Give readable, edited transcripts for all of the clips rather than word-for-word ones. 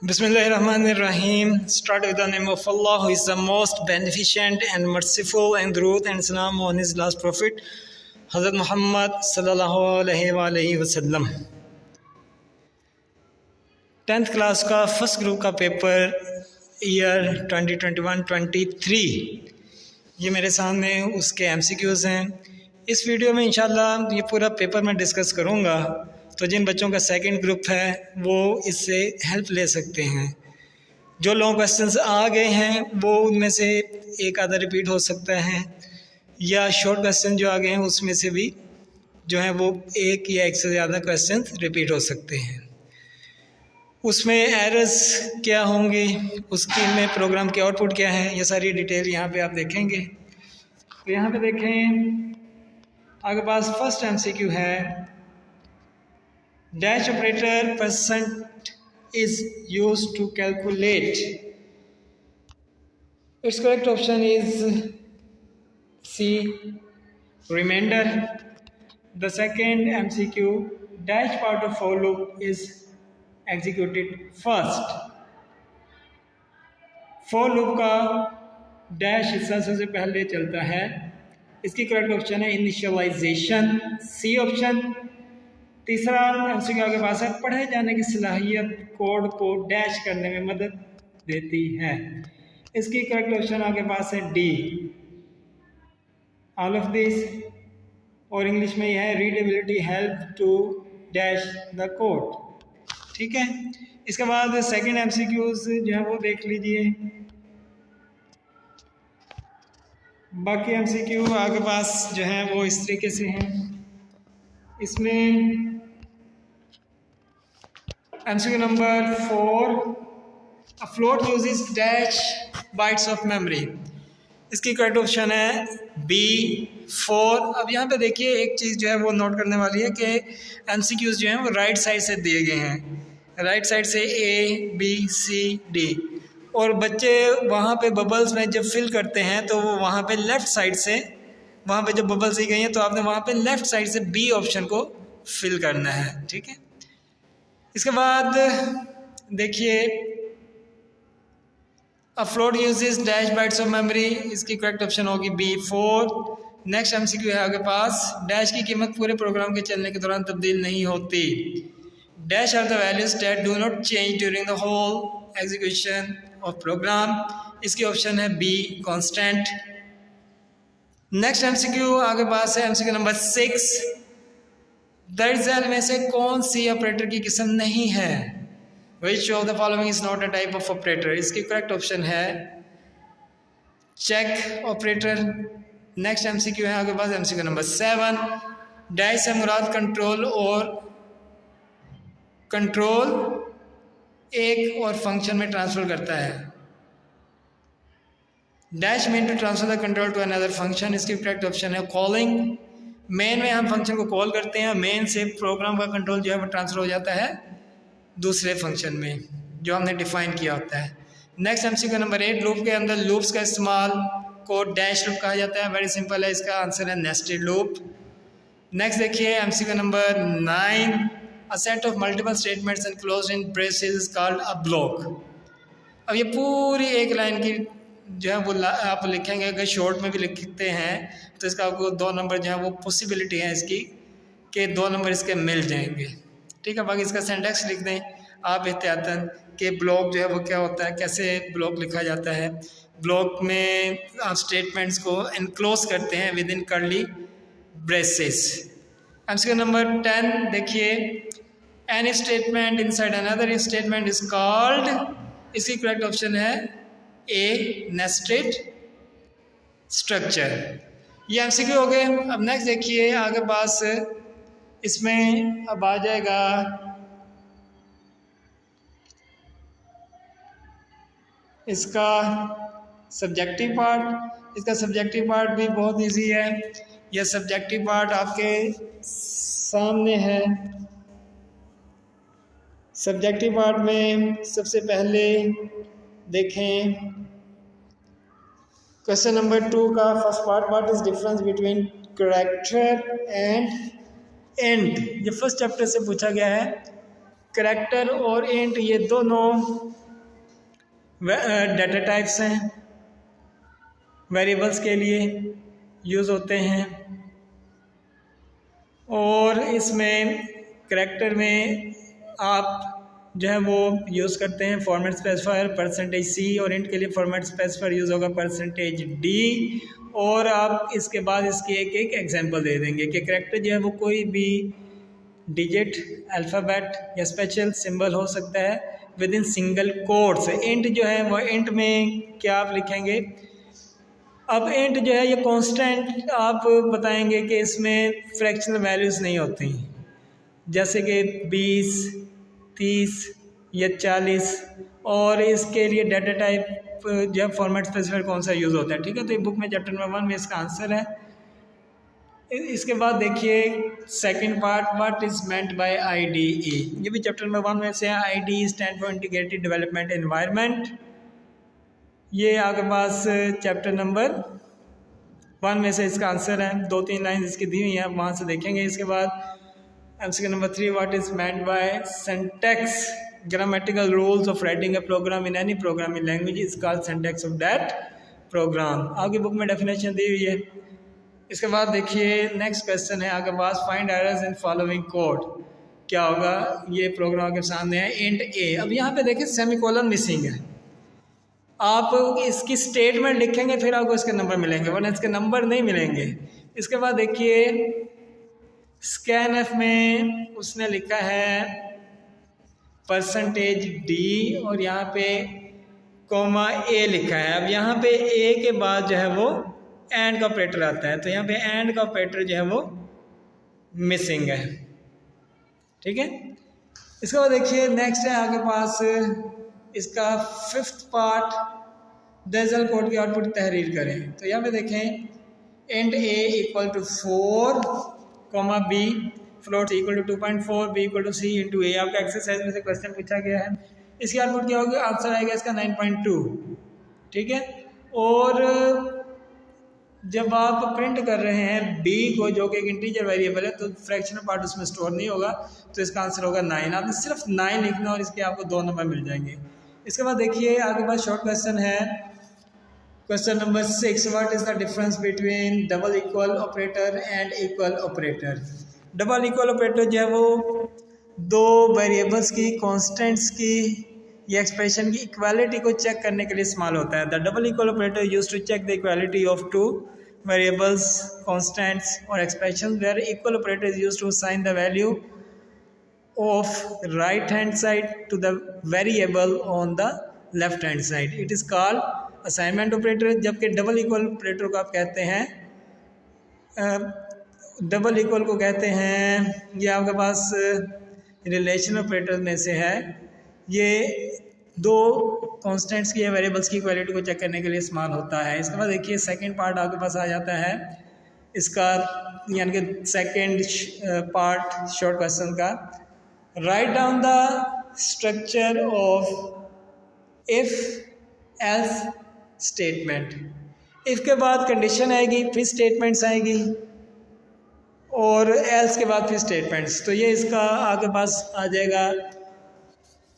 Bismillahirrahmanirrahim. Start with the name of Allah, who is the most beneficent and merciful, and Durood and Salam on His last Prophet, Hazrat Muhammad sallallahu alaihi wasallam. 10th class का first group का paper year 2021-23 ये मेरे सामने उसके MCQs हैं। इस video में इंशाल्लाह ये पूरा पेपर मैं डिस्कस करूँगा, तो जिन बच्चों का सेकंड ग्रुप है वो इससे हेल्प ले सकते हैं। जो लॉन्ग क्वेश्चंस आ गए हैं वो उनमें से एक आधा रिपीट हो सकता है, या शॉर्ट क्वेश्चन जो आ गए हैं उसमें से भी जो है वो एक या एक से ज़्यादा क्वेश्चन रिपीट हो सकते हैं। उसमें एरर्स क्या होंगी, उसकी में प्रोग्राम की आउटपुट क्या है, ये सारी डिटेल यहाँ पे आप देखेंगे। तो यहाँ पे देखें, आपके पास फर्स्ट MCQ है, dash operator percent is used to calculate. It's correct option is C, reminder. The second MCQ, dash part of for loop is executed first. For loop का डैश हिस्सा सबसे पहले चलता है, इसकी करेक्ट ऑप्शन है initialisation, C option. तीसरा MCQ के पास है, पढ़े जाने की सलाहियत कोड को डैश करने में मदद देती है, इसकी करेक्ट ऑप्शन आपके पास है डी, ऑल ऑफ दिस। और इंग्लिश में यह है, readability help to dash the code. ठीक है, इसके बाद सेकंड MCQs जो है वो देख लीजिए। बाकी MCQ आपके पास जो है वो इस तरीके से हैं। इसमें MCQ number 4, a float uses dash bytes of memory, इसकी करेक्ट ऑप्शन है बी, 4। अब यहाँ पे देखिए एक चीज़ जो है वो नोट करने वाली है कि MCQs जो हैं वो राइट साइड से दिए गए हैं, राइट साइड से A, B, C, D, और बच्चे वहाँ पे बबल्स में जब फिल करते हैं तो वो वहाँ पे लेफ़्ट साइड से, वहाँ पे जब बबल्स दी गई हैं तो आपने वहाँ पे लेफ़्ट साइड से B ऑप्शन को फिल करना है। ठीक है, इसके बाद देखिए, अ float uses dash bytes of memory, इसकी करेक्ट ऑप्शन होगी बी, 4। नेक्स्ट MCQ है आपके पास, डैश की कीमत पूरे प्रोग्राम के चलने के दौरान तब्दील नहीं होती। Dash are the values that do not change during the whole execution of program, इसकी ऑप्शन है बी, कांस्टेंट। नेक्स्ट MCQ आपके पास है MCQ नंबर 6, दर्जन में से कौन सी ऑपरेटर की किस्म नहीं है, which of the following is not a type of operator, इसकी करेक्ट ऑप्शन है चेक ऑपरेटर। नेक्स्ट MCQ है आपके पास MCQ नंबर 7, डैश से मुराद कंट्रोल एक और फंक्शन में ट्रांसफर करता है। Dash mean to transfer the control to another function, इसकी करेक्ट ऑप्शन है कॉलिंग। मेन में हम फंक्शन को कॉल करते हैं, मेन से प्रोग्राम का कंट्रोल जो है वो ट्रांसफर हो जाता है दूसरे फंक्शन में जो हमने डिफाइन किया होता है। नेक्स्ट MCQ नंबर 8, लूप के अंदर लूप्स का इस्तेमाल को डैश लूप कहा जाता है, वेरी सिंपल है, इसका आंसर है नेस्टेड लूप। नेक्स्ट देखिए MCQ number 9, a set of multiple statements enclosed in braces is called a block. अब ये पूरी एक लाइन की जो है वो आप लिखेंगे, अगर शॉर्ट में भी लिखते हैं तो इसका आपको 2 नंबर जो है वो पॉसिबिलिटी है इसकी कि 2 नंबर इसके मिल जाएंगे। ठीक है, बाकी इसका सिंटैक्स लिख दें आप एहतियातन कि ब्लॉक जो है वो क्या होता है, कैसे ब्लॉक लिखा जाता है। ब्लॉक में आप स्टेटमेंट्स को एनक्लोज करते हैं with in curly braces. MCQ number 10 देखिए, an statement inside another statement is called, इसकी करेक्ट ऑप्शन है ए, नेस्टेड स्ट्रक्चर। ये MCQ हो गए। अब नेक्स्ट देखिए आगे पास, इसमें अब आ जाएगा इसका सब्जेक्टिव पार्ट। इसका सब्जेक्टिव पार्ट भी बहुत इजी है, यह सब्जेक्टिव पार्ट आपके सामने है। सब्जेक्टिव पार्ट में सबसे पहले देखें क्वेश्चन नंबर 2 का first part, what is difference between character and and. ये फर्स्ट चैप्टर से पूछा गया है, करैक्टर और इंट ये दोनों डाटा टाइप्स हैं, वेरिएबल्स के लिए यूज़ होते हैं। और इसमें करैक्टर में आप जो है वो यूज़ करते हैं फॉर्मेट स्पेसिफायर %C, और इंट के लिए फॉर्मेट स्पेसिफायर यूज़ होगा %D। और आप इसके बाद इसकी एक एक एग्जांपल दे देंगे कि करैक्टर जो है वो कोई भी डिजिट, अल्फ़ाबेट या स्पेशल सिंबल हो सकता है with in single quotes. Int जो है वो इंट में क्या आप लिखेंगे, अब इंट जो है ये कांस्टेंट आप बताएंगे कि इसमें फ्रैक्शनल वैल्यूज़ नहीं होती, जैसे कि 20, 30 या 40। और इसके लिए डाटा टाइप जो है फॉर्मेट स्पेसिफायर कौन सा यूज़ होता है, ठीक है। तो ये बुक में चैप्टर नंबर 1 में इसका आंसर है। इसके बाद देखिए second part, what is meant bye IDE। ये भी चैप्टर नंबर 1 में से है। IDE stand for integrated development environment. ये आपके पास चैप्टर नंबर 1 में से इसका आंसर है। 2-3 लाइन इसकी दी हुई हैं, आप वहाँ से देखेंगे। इसके बाद MCQ number 3, what is meant by syntax. Grammatical rules of writing a program in any programming language is called syntax of that program. आपकी बुक में डेफिनेशन दी हुई है। इसके बाद देखिए नेक्स्ट क्वेश्चन है आपके पास, find errors in following code. क्या होगा, ये प्रोग्राम के सामने है इंट A। अब यहाँ पे देखिए सेमीकोलन मिसिंग है। आप इसकी स्टेटमेंट लिखेंगे फिर आपको इसके नंबर मिलेंगे, वरना इसके नंबर नहीं मिलेंगे। इसके बाद देखिए स्कैनएफ में उसने लिखा है %D और यहाँ पे (A) लिखा है। अब यहाँ पे A के बाद जो है वो एंड का ऑपरेटर आता है, तो यहाँ पे एंड का ऑपरेटर जो है वो मिसिंग है, ठीक है। इसके बाद देखिए नेक्स्ट है आपके पास इसका 5th पार्ट, डेजल कोड की आउटपुट तहरीर करें। तो यहाँ पे देखें int A equal to 4, B float equal to 2.4, B equal to C into A। आपका एक्सरसाइज में से क्वेश्चन पूछा गया है। इसकी आउटपुट क्या होगी, आंसर आएगा इसका 9.2, ठीक है। और जब आप प्रिंट कर रहे हैं B को, जो कि एक इंटीजर वेरिएबल है, तो फ्रैक्शनल पार्ट उसमें स्टोर नहीं होगा, तो इसका आंसर होगा 9। आपने सिर्फ 9 लिखना और इसके आपको 2 नंबर मिल जाएंगे। इसके बाद देखिए आपके पास शॉर्ट क्वेश्चन है, question number 6, what is the difference between double equal operator and equal operator. Double equal operator जो है वो दो वेरिएबल्स की, कॉन्स्टेंट्स की या एक्सप्रेशन की इक्वालिटी को चेक करने के लिए इस्तेमाल होता है। The double equal operator used to check the equality of 2 variables, constants or expressions, where equal operator is used to assign the value of right hand side to the variable on the left hand side. It is called assignment operator। जबकि double equal operator को आप कहते हैं, double equal को कहते हैं, ये आपके पास रिलेशन ऑपरेटर में से है। ये दो कॉन्स्टेंट्स की या वेरिएबल्स की इक्वालिटी को चेक करने के लिए इस्तेमाल होता है। इसके बाद देखिए सेकंड पार्ट आपके पास आ जाता है इसका, यानी कि सेकंड पार्ट शॉर्ट क्वेश्चन का, write down the structure of if else statement. If के बाद कंडीशन आएगी, फिर स्टेटमेंट्स आएगी, और एल्स के बाद फिर स्टेटमेंट्स। तो ये इसका आपके पास आ जाएगा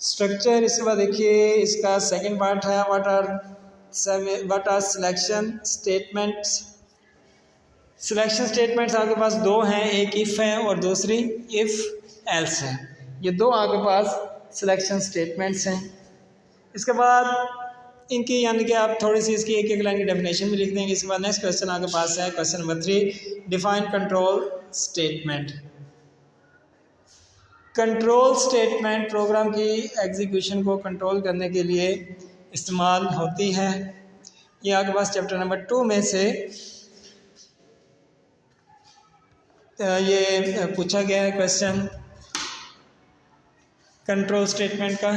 स्ट्रक्चर। इसके बाद देखिए इसका सेकंड पार्ट है, what are selection statements. Selection statements आपके पास दो हैं, एक इफ़ है और दूसरी इफ़ एल्स है। ये दो आपके पास सिलेक्शन स्टेटमेंट्स हैं। इसके बाद इनकी यानी कि आप थोड़ी सी इसकी एक एक लाइन की डेफिनेशन भी लिख देंगे। इसके बाद नेक्स्ट क्वेश्चन आपके पास है, question number 3, define control statement. Control statement program की एग्जीक्यूशन को कंट्रोल करने के लिए इस्तेमाल होती है। ये आपके पास चैप्टर नंबर 2 में से ये पूछा गया है क्वेश्चन कंट्रोल स्टेटमेंट का।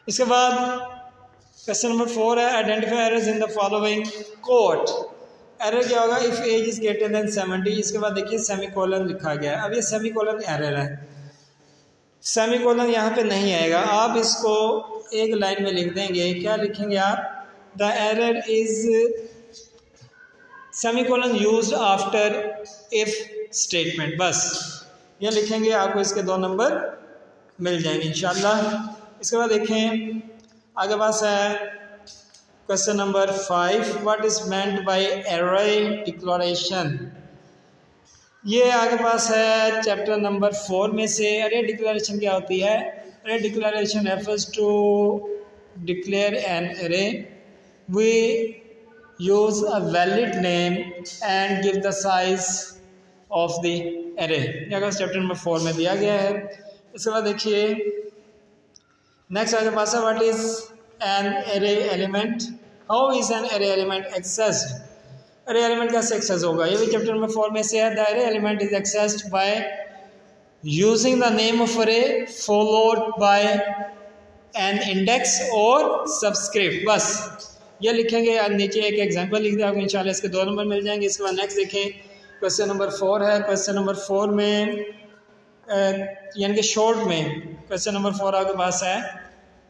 इसके बाद क्वेश्चन नंबर 4 है, identify errors in the following code. Error क्या होगा, if age is greater than 70। इसके बाद देखिए सेमीकोलन लिखा गया है। अब ये सेमीकोलन एरर है, सेमीकोलन यहाँ पे नहीं आएगा। आप इसको एक लाइन में लिख देंगे। क्या लिखेंगे आप, the error is semicolon used after if statement. बस ये लिखेंगे आपको इसके 2 नंबर मिल जाएंगे इंशाल्लाह। इसके बाद देखें आगे पास है question number 5, what is meant bye array declaration. ये आगे पास है चैप्टर नंबर 4 में से। एरे डिक्लेरेशन क्या होती है? Array declaration refers to declare an array, we use a valid name and give the size of the array. ये अगर चैप्टर नंबर 4 में दिया गया है। इसके बाद देखिए नेक्स्ट आगे पास है what is an array element, how is an array element accessed. Array element कैसे एक्सेस होगा? ये भी चैप्टर नंबर 4 में से है। The array element is accessed by using the name of array followed by an index और subscript. बस ये लिखेंगे। नीचे एक एग्जांपल लिख दिया आपको, इंशाल्लाह इसके 2 नंबर मिल जाएंगे। इसके बाद नेक्स्ट देखें क्वेश्चन नंबर 4 है। क्वेश्चन नंबर 4 में यानी कि शॉर्ट में क्वेश्चन नंबर 4 आपके पास है।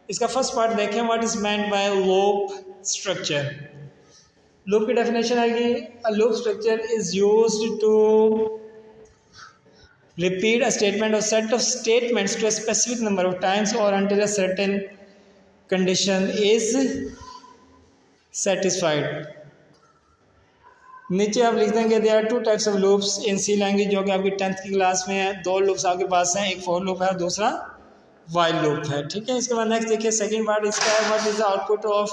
इसका फर्स्ट पार्ट देखें, what is meant by loop structure. Loop की डेफिनेशन आएगी, a loop structure is used to repeat a statement or set of statements to a specific number of times or until a certain condition is satisfied। नीचे आप लिख देंगे there are 2 types of loops in C language, जो कि आपकी 10th की class में है। 2 लूप्स आपके पास हैं, एक फॉर लूप है और दूसरा वाइल लूप है, ठीक है। इसके बाद नेक्स्ट देखिए सेकंड पार्ट इसका है, what is the output of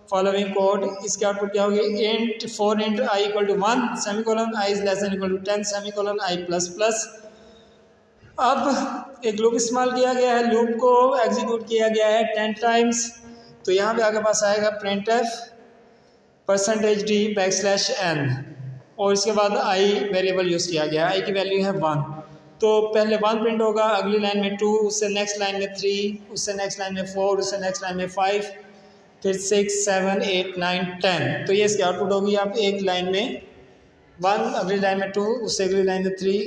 following code. इसके आउटपुट क्या होगी? Int 4 int i equal to 1 semicolon i is less than equal to 10 semicolon i plus plus. अब एक लूप इस्तेमाल किया गया है, लूप को एग्जीक्यूट किया गया है 10 टाइम्स। तो यहाँ पे आपके पास आएगा printf %d\n और इसके बाद आई वेरिएबल यूज़ किया गया है। आई की वैल्यू है 1, तो पहले 1 प्रिंट होगा, अगली लाइन में 2, उससे नेक्स्ट लाइन में 3, उससे नेक्स्ट लाइन में 4, उससे नेक्स्ट लाइन में 5, फिर 6 7 8 9 10। तो ये इसकी आउटपुट होगी। आप एक लाइन में 1, अगली लाइन में 2, उससे अगली लाइन में 3,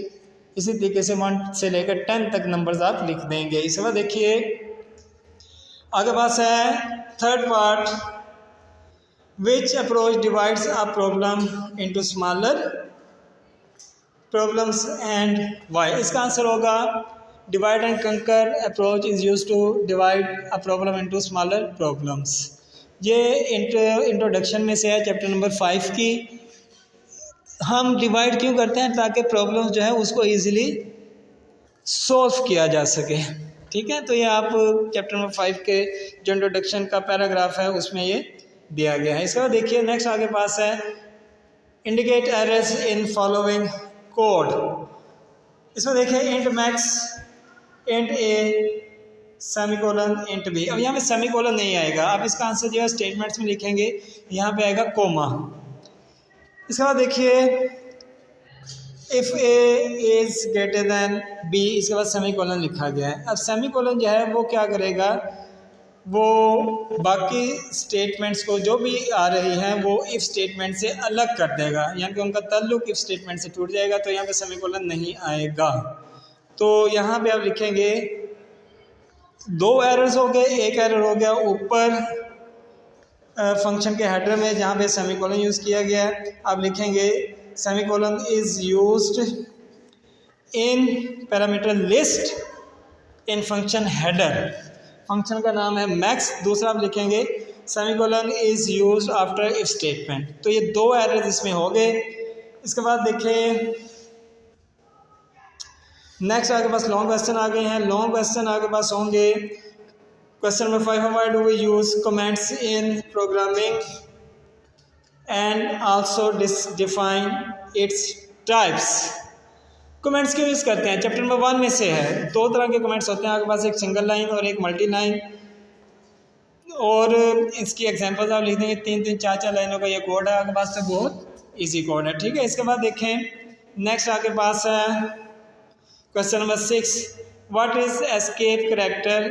इसी तरीके से 1 से लेकर 10 तक नंबर्स आप लिख देंगे। इसके बाद देखिए आगे पास है third part, which approach divides a problem into smaller problems and why. इसका आंसर होगा divide and conquer approach is used to divide a problem into smaller problems. ये इंट्रोडक्शन में से है चैप्टर नंबर 5 की। हम डिवाइड क्यों करते हैं? ताकि प्रॉब्लम जो है उसको इजीली सॉल्व किया जा सके, ठीक है। तो ये आप चैप्टर नंबर 5 के जो इंट्रोडक्शन का पैराग्राफ है उसमें ये दिया गया है। इसके बाद देखिए नेक्स्ट आगे पास है indicate errors in following code. इसमें देखिए इंट मैक्स, इंट ए, सेमीकोलन, इंट बी। अब यहाँ पे सेमीकोलन नहीं आएगा, आप इसका आंसर जो है स्टेटमेंट्स में लिखेंगे, यहाँ पे आएगा कोमा। इसके बाद देखिए if A is greater than B, इसके बाद सेमीकोलन लिखा गया है। अब सेमीकोलन जो है वो क्या करेगा, वो बाकी स्टेटमेंट्स को जो भी आ रही हैं वो इफ़ स्टेटमेंट से अलग कर देगा, यानी कि उनका ताल्लुक इफ़ स्टेटमेंट से टूट जाएगा। तो यहाँ पे सेमीकोलन नहीं आएगा। तो यहाँ पे आप लिखेंगे 2 एरर्स हो गए। एक एरर हो गया ऊपर फंक्शन के हेडर में जहाँ पे सेमीकोलन यूज़ किया गया है। आप लिखेंगे semicolon is used in parameter list in function header. Function का नाम है मैक्स। दूसरा आप लिखेंगे semicolon is used after if statement. तो ये 2 एरर्स इसमें हो गए। इसके बाद देखें नेक्स्ट आपके पास लॉन्ग क्वेश्चन आ गए हैं। लॉन्ग क्वेश्चन आपके पास होंगे question number 5, why do we use comments in programming and also define its types. Comments क्यों यूज़ करते हैं? चैप्टर नंबर 1 में से है। 2 तरह के कमेंट्स होते हैं आपके पास, एक सिंगल लाइन और एक मल्टी लाइन। और इसकी एग्जांपल्स आप लिख देंगे, 3-3 4-4 लाइनों का ये कोड है आपके पास, तो बहुत इजी कोड है, ठीक है। इसके बाद देखें नेक्स्ट आपके पास है question number 6, what is escape character.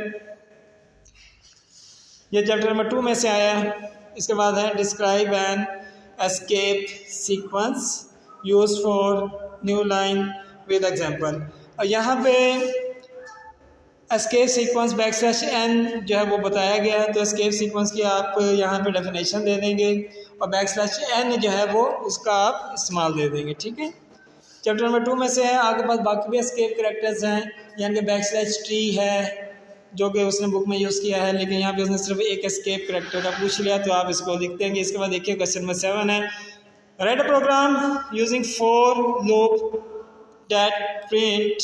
ये चैप्टर नंबर 2 में से आया है। इसके बाद है describe an escape sequence use for new line with example. और यहाँ पे एस्केप सीक्वेंस \n जो है वो बताया गया है। तो एस्केप सीक्वेंस की आप यहाँ पे डेफिनेशन दे देंगे और \n जो है वो उसका आप इस्तेमाल दे देंगे, ठीक है। चैप्टर नंबर 2 में से है। आपके पास बाकी भी एस्केप कैरेक्टर्स हैं, यानी कि बैकस्लैश T है जो कि उसने बुक में यूज़ किया है, लेकिन यहाँ पे उसने सिर्फ एक एस्केप कैरेक्टर का पूछ लिया, तो आप इसको लिखते हैं कि इसके बाद देखिए क्वेश्चन नंबर 7 है, write a program using 4 loop that print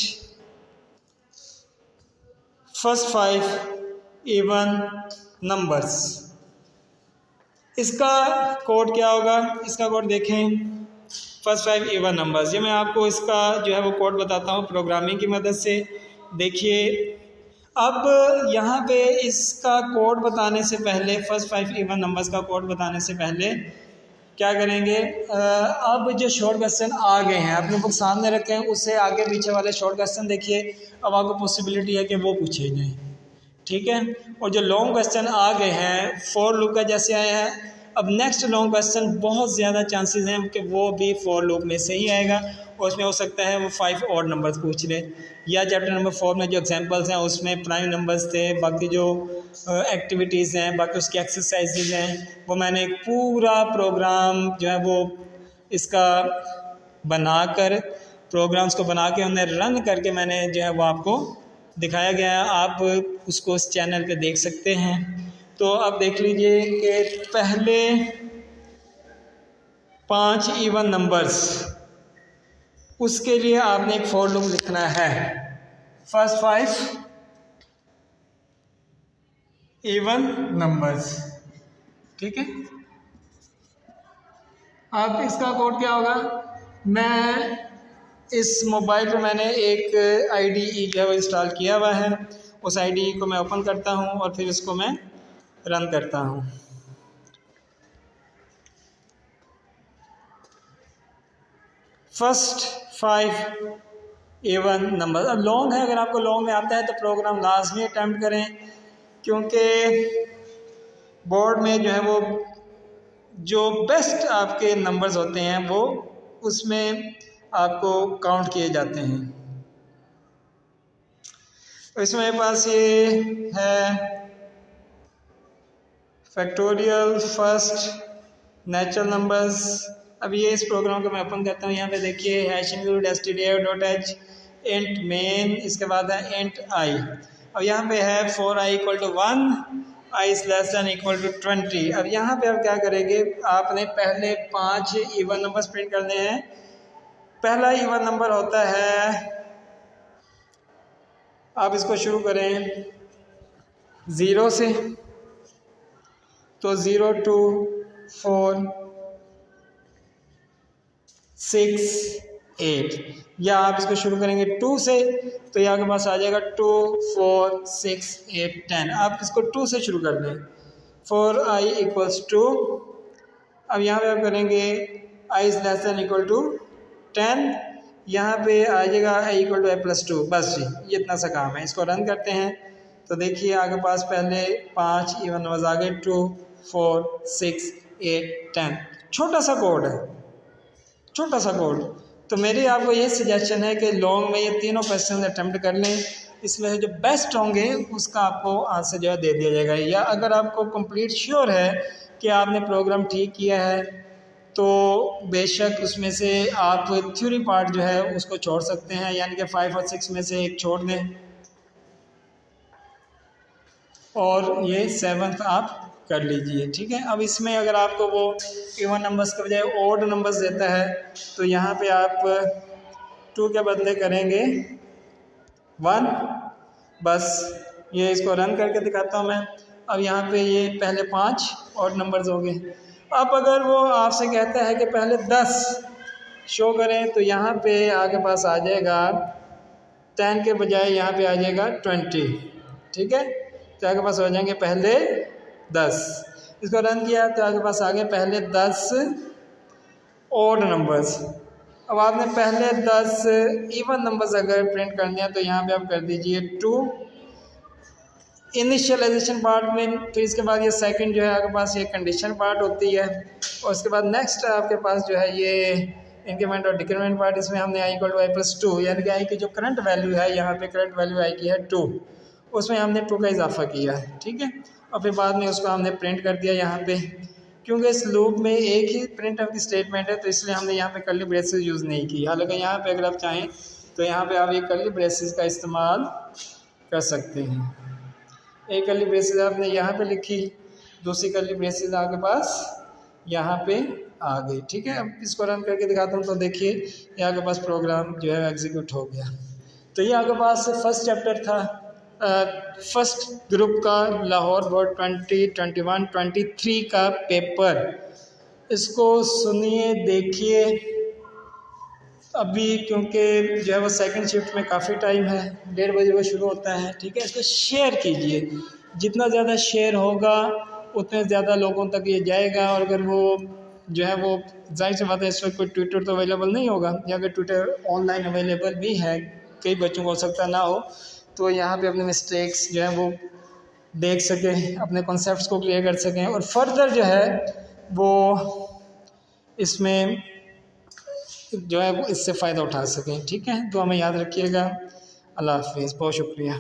first 5 even numbers. इसका कोड क्या होगा, इसका कोड देखें, फर्स्ट 5 इवन नंबर्स। ये मैं आपको इसका जो है वो कोड बताता हूँ प्रोग्रामिंग की मदद से। देखिए अब यहाँ पे इसका कोड बताने से पहले, फर्स्ट 5 इवन नंबर्स का कोड बताने से पहले क्या करेंगे, अब जो शॉर्ट क्वेश्चन आ गए हैं अपने बुक सामने रखे हैं, उससे आगे पीछे वाले शॉर्ट क्वेश्चन देखिए, अब आपको पॉसिबिलिटी है कि वो पूछे जाएँ, ठीक है। और जो लॉन्ग क्वेश्चन आ गए हैं फॉर लूप का जैसे आया है, अब नेक्स्ट लॉन्ग क्वेश्चन बहुत ज़्यादा चांसेस हैं कि वो भी फॉर लूप में से ही आएगा, और उसमें हो सकता है वो 5 और नंबर्स पूछ ले, या चैप्टर नंबर 4 में जो एग्जांपल्स हैं उसमें प्राइम नंबर्स थे, बाकी जो एक्टिविटीज़ हैं, बाकी उसकी एक्सरसाइजेज हैं, वो मैंने एक पूरा प्रोग्राम जो है वो इसका बनाकर, प्रोग्राम्स को बना के उन्हें रन करके मैंने जो है वो आपको दिखाया गया है, आप उसको उस चैनल पे देख सकते हैं। तो अब देख लीजिए कि पहले 5 इवन नंबर्स, उसके लिए आपने एक फॉर लूप लिखना है, फर्स्ट 5 इवन नंबर्स, ठीक है। अब इसका कोड क्या होगा, मैं इस मोबाइल पे मैंने एक IDE जो है वो इंस्टॉल किया हुआ है, उस IDE को मैं ओपन करता हूँ और फिर इसको मैं रन करता हूँ। फर्स्ट 5 इवन नंबर, अब लॉन्ग है, अगर आपको लॉन्ग में आता है तो प्रोग्राम लाजमी अटैम्प्ट करें, क्योंकि बोर्ड में जो है वो जो बेस्ट आपके नंबर्स होते हैं वो उसमें आपको काउंट किए जाते हैं। इसमें मेरे पास ये है फैक्टोरियल, फर्स्ट, नेचुरल नंबर्स। अब ये इस प्रोग्राम को मैं ओपन करता हूँ, यहाँ पे देखिए #stdio.h इंट मेन, इसके बाद है इंट i। अब यहाँ पे है for i = 1, i <= 20। अब यहाँ पे आप क्या करेंगे, आपने पहले 5 इवन नंबर्स प्रिंट करने हैं। पहला इवन नंबर होता है, आप इसको शुरू करें 0 से, तो 0 2 4 6 8, या आप इसको शुरू करेंगे 2 से, तो यहाँ के पास आ जाएगा 2 4 6 8 10। आप इसको 2 से शुरू कर दें, for i = 2। अब यहाँ पे आप करेंगे i <= 10, यहाँ पे आ जाएगा i = i+2। बस जी, ये इतना सा काम है। इसको रन करते हैं तो देखिए आपके पास पहले 5 इवन नंबर्स आ गए, 2 4 6 8 10। छोटा सा कोड है, छोटा सा कोड। तो मेरी आपको ये सजेशन है कि लॉन्ग में ये तीनों क्वेश्चन अटैम्प्ट कर लें, इसमें से जो बेस्ट होंगे उसका आपको आंसर जो है दे दिया जाएगा। या अगर आपको कंप्लीट श्योर है कि आपने प्रोग्राम ठीक किया है तो बेशक उसमें से आप थ्योरी पार्ट जो है उसको छोड़ सकते हैं, यानी कि 5 और 6 में से एक छोड़ दें और ये 7th आप कर लीजिए, ठीक है। अब इसमें अगर आपको वो इवन नंबर्स के बजाय ऑड नंबर्स देता है तो यहाँ पे आप 2 के बदले करेंगे 1, बस। ये इसको रन करके दिखाता हूँ मैं। अब यहाँ पे ये पहले 5 ऑड नंबर्स हो गए। अब अगर वो आपसे कहता है कि पहले 10 शो करें तो यहाँ पे आपके पास आ जाएगा 10 के बजाय यहाँ पे आ जाएगा 20, ठीक है। तो आपके पास हो जाएंगे पहले 10। इसको रन किया तो आपके पास आ गए पहले 10 ऑड नंबर्स। अब आपने पहले 10 इवन नंबर्स अगर प्रिंट करने हैं तो यहाँ पे आप कर दीजिए 2 इनिशियलाइजेशन पार्ट में। फिर इसके बाद ये सेकंड जो है आपके पास ये कंडीशन पार्ट होती है, और उसके बाद नेक्स्ट आपके पास जो है ये इंक्रीमेंट और डिक्रीमेंट पार्ट। इसमें हमने i = i+2, यानी कि i की जो करंट वैल्यू है, यहाँ पे करंट वैल्यू i की है 2, उसमें हमने 2 का इजाफा किया है, ठीक है। और फिर बाद में उसको हमने प्रिंट कर दिया यहाँ पे। क्योंकि इस लूप में एक ही प्रिंट ऑफ की स्टेटमेंट है, तो इसलिए हमने यहाँ पे कर्ली ब्रेसेस यूज़ नहीं की। हालांकि यहाँ पे अगर आप चाहें तो यहाँ पे आप ये कर्ली ब्रेसेस का इस्तेमाल कर सकते हैं। एक कर्ली ब्रेसेस आपने यहाँ पे लिखी, दूसरी कर्ली ब्रेसेस आपके पास यहाँ पे आ गई। ठीक है, अब इसको रन करके दिखाता हूँ तो देखिए यहाँ के पास प्रोग्राम जो है एग्जीक्यूट हो गया। तो ये आपके पास फर्स्ट चैप्टर था, फर्स्ट ग्रुप का लाहौर बोर्ड 2021-23 का पेपर। इसको सुनिए, देखिए। अभी क्योंकि जो है वो सेकंड शिफ्ट में काफ़ी टाइम है, 1:30 बजे वो शुरू होता है। ठीक है, इसको शेयर कीजिए, जितना ज़्यादा शेयर होगा उतने ज़्यादा लोगों तक ये जाएगा। और अगर वो जो है वो जाहिर सी बात है, इस वक्त कोई ट्विटर तो अवेलेबल नहीं होगा, या अगर ट्विटर ऑनलाइन अवेलेबल भी है, कई बच्चों को हो सकता ना हो, तो यहाँ पे अपने मिस्टेक्स जो है वो देख सकें, अपने कॉन्सेप्ट्स को क्लियर कर सकें और फर्दर जो है वो इसमें जो है वो इससे फ़ायदा उठा सकें। ठीक है, तो हमें याद रखिएगा। अल्लाह हाफिज़, बहुत शुक्रिया।